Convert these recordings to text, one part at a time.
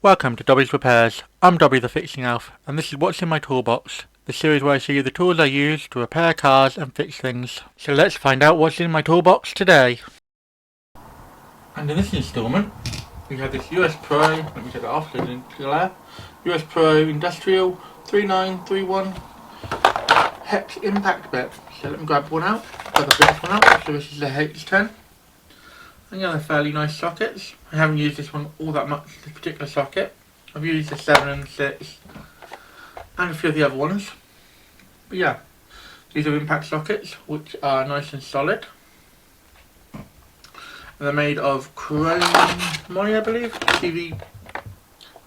Welcome to Dobby's Repairs. I'm Dobby the Fixing Elf, and this is What's in My Toolbox, the series where I show you the tools I use to repair cars and fix things. So let's find out what's in my toolbox today. And in this instalment, we have this Us.Pro, let me take that off, so it's glare, Us.Pro Industrial 3931 hex impact bit. So let me grab one out, grab the biggest one out, so this is the H10. And yeah, they're fairly nice sockets. I haven't used this one all that much, this particular socket. I've used the 7 and 6 and a few of the other ones. But yeah, these are impact sockets which are nice and solid. And they're made of chrome moly, I believe, TV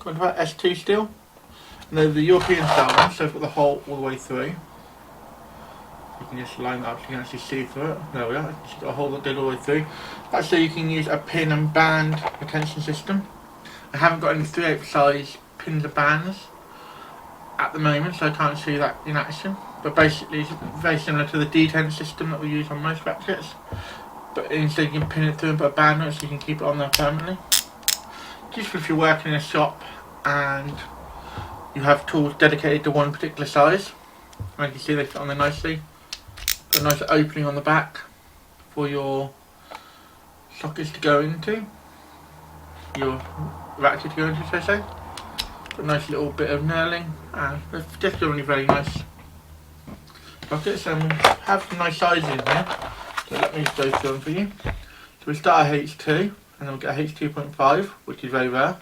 S2 steel. And they're the European style ones, so they've got the hole all the way through. You can just line that up so you can actually see through it. There we are, it's got a hole that goes all the way through. That's so you can use a pin and band retention system. I haven't got any 3/8 size pins or bands at the moment, so I can't show you that in action. But basically it's very similar to the D10 system that we use on most brackets. But instead you can pin it through and put a band on it so you can keep it on there permanently. Just if you're working in a shop and you have tools dedicated to one particular size. And you can see they fit on there nicely. Got a nice opening on the back for your sockets to go into, your ratchet to go into, so to say. Got a nice little bit of knurling, and they're just really very nice sockets, and we have some nice sizes in here. So let me just go through them for you. So we start at H2, and then we'll get a H2.5, which is very rare,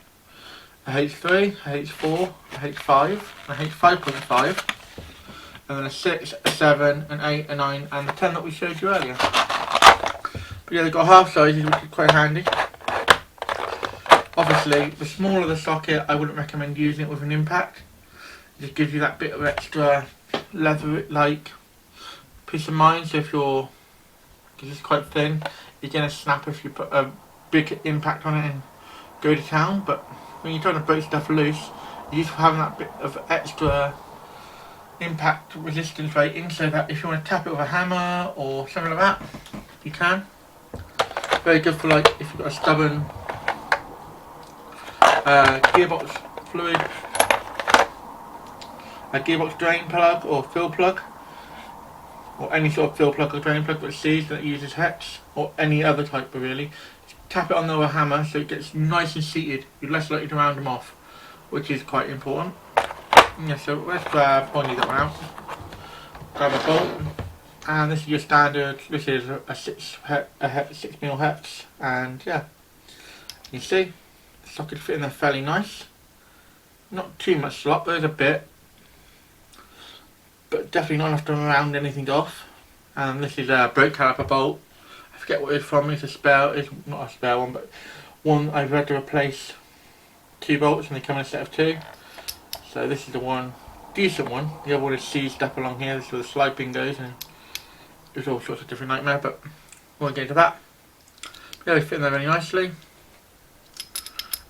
a H3, a H4, a H5, a H5.5. And then a 6, a 7, an 8, a 9 and the 10 that we showed you earlier. But yeah, they've got half sizes, which is quite handy. Obviously, the smaller the socket, I wouldn't recommend using it with an impact. It just gives you that bit of extra leather-like peace of mind. So if you're, because it's quite thin, you're going to snap if you put a big impact on it and go to town. But when you're trying to break stuff loose, you're used for having that bit of extra impact resistance rating, so that if you want to tap it with a hammer or something like that, you can. Very good for like if you've got a stubborn gearbox fluid, a gearbox drain plug or fill plug, or any sort of fill plug or drain plug that sees that uses hex, or any other type of really. Just tap it on there with a hammer so it gets nice and seated. You're less likely to round them off, which is quite important. Yeah, so let's grab, I'll need that one out. Grab a bolt, and this is your standard, this is a 6mm hex, and yeah, you see, the socket fit in there fairly nice. Not too much slop, there's a bit, but definitely not enough to round anything off. And this is a brake caliper bolt, I forget what it's from, it's a spare, it's not a spare one, but one I've had to replace 2 bolts and they come in a set of 2. So this is the one, decent one. The other one is seized up along here. This is where the slide pin goes, and there's all sorts of different nightmare, but we won't get into that. Yeah, they fit in there very nicely.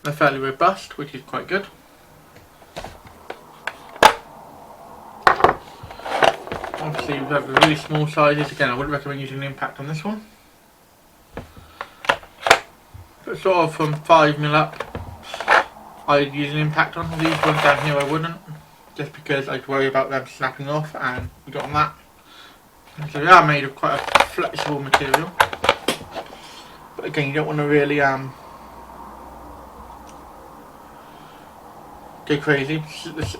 They're fairly robust, which is quite good. Obviously we have the really small sizes. Again, I wouldn't recommend using an impact on this one. But sort of from 5mm up, I'd use an impact on. These ones down here I wouldn't, just because I'd worry about them snapping off, and we got on that. And so they are made of quite a flexible material. But again, you don't want to really go crazy.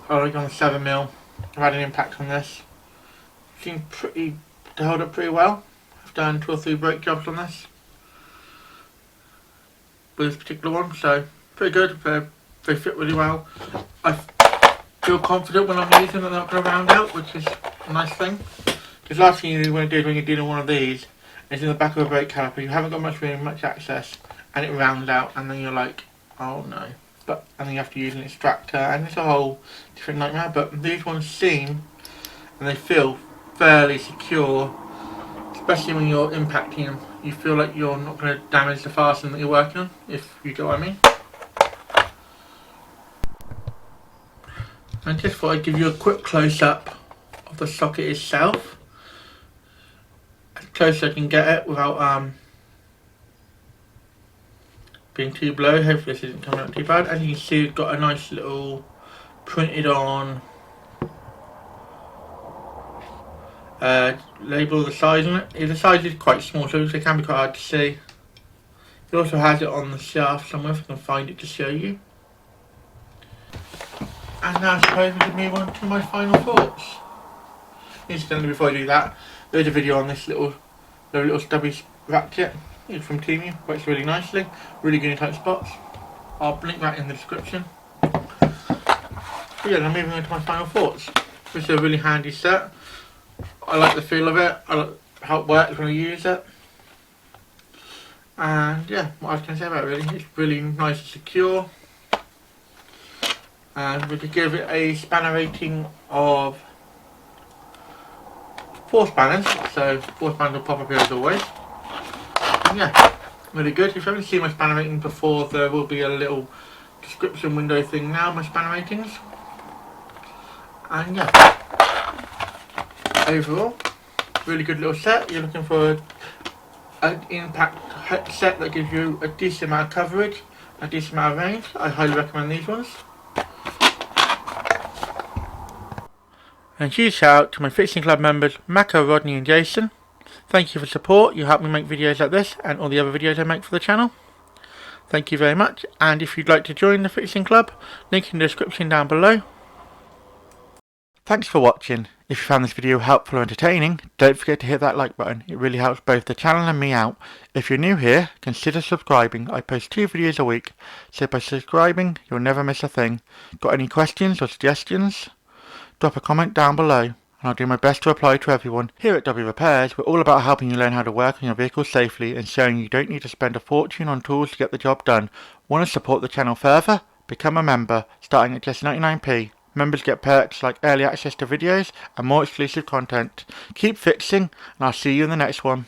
I like on the 7mm, I've had an impact on this. Seems pretty to hold up pretty well. I've done 2 or 3 brake jobs on this with this particular one, so pretty good. They fit really well. I feel confident when I'm using them, they're not going to round out, which is a nice thing. Because last thing you want to do when you're dealing with one of these is in the back of a brake caliper, you haven't got much access, and it rounds out, and then you're like, oh no. But and then you have to use an extractor, and it's a whole different nightmare. But these ones seem, and they feel fairly secure, especially when you're impacting them. You feel like you're not going to damage the fastener that you're working on, if you get what I mean. I just thought I'd give you a quick close-up of the socket itself, as close as I can get it without being too blurry. Hopefully this isn't coming out too bad. As you can see, it's got a nice little printed on label of the size on it. The size is quite small, so it can be quite hard to see. It also has it on the shaft somewhere, if I can find it to show you. And now I suppose we can move on to my final thoughts. Incidentally, before I do that, there's a video on this little stubby ratchet. It's from Temu, works really nicely, really good in tight spots. I'll link that in the description. But yeah, now moving on to my final thoughts. This is a really handy set. I like the feel of it, I like how it works when I use it. And yeah, what else can I say about it really? It's really nice and secure. And we could give it a spanner rating of 4 spanners, so 4 spanners will pop up here as always. And yeah, really good. If you haven't seen my spanner rating before, there will be a little description window thing now, my spanner ratings. And yeah, overall, really good little set. You're looking for an impact set that gives you a decent amount of coverage, a decent amount of range. I highly recommend these ones. And huge shout out to my Fixing Club members Mako, Rodney and Jason. Thank you for support. You help me make videos like this and all the other videos I make for the channel. Thank you very much, and if you'd like to join the Fixing Club, link in the description down below. Thanks for watching. If you found this video helpful or entertaining, don't forget to hit that like button. It really helps both the channel and me out. If you're new here, consider subscribing. I post 2 videos a week, so by subscribing you'll never miss a thing. Got any questions or suggestions? Drop a comment down below and I'll do my best to reply to everyone. Here at Dobby Repairs, we're all about helping you learn how to work on your vehicle safely and showing you don't need to spend a fortune on tools to get the job done. Want to support the channel further? Become a member, starting at just 99p. Members get perks like early access to videos and more exclusive content. Keep fixing, and I'll see you in the next one.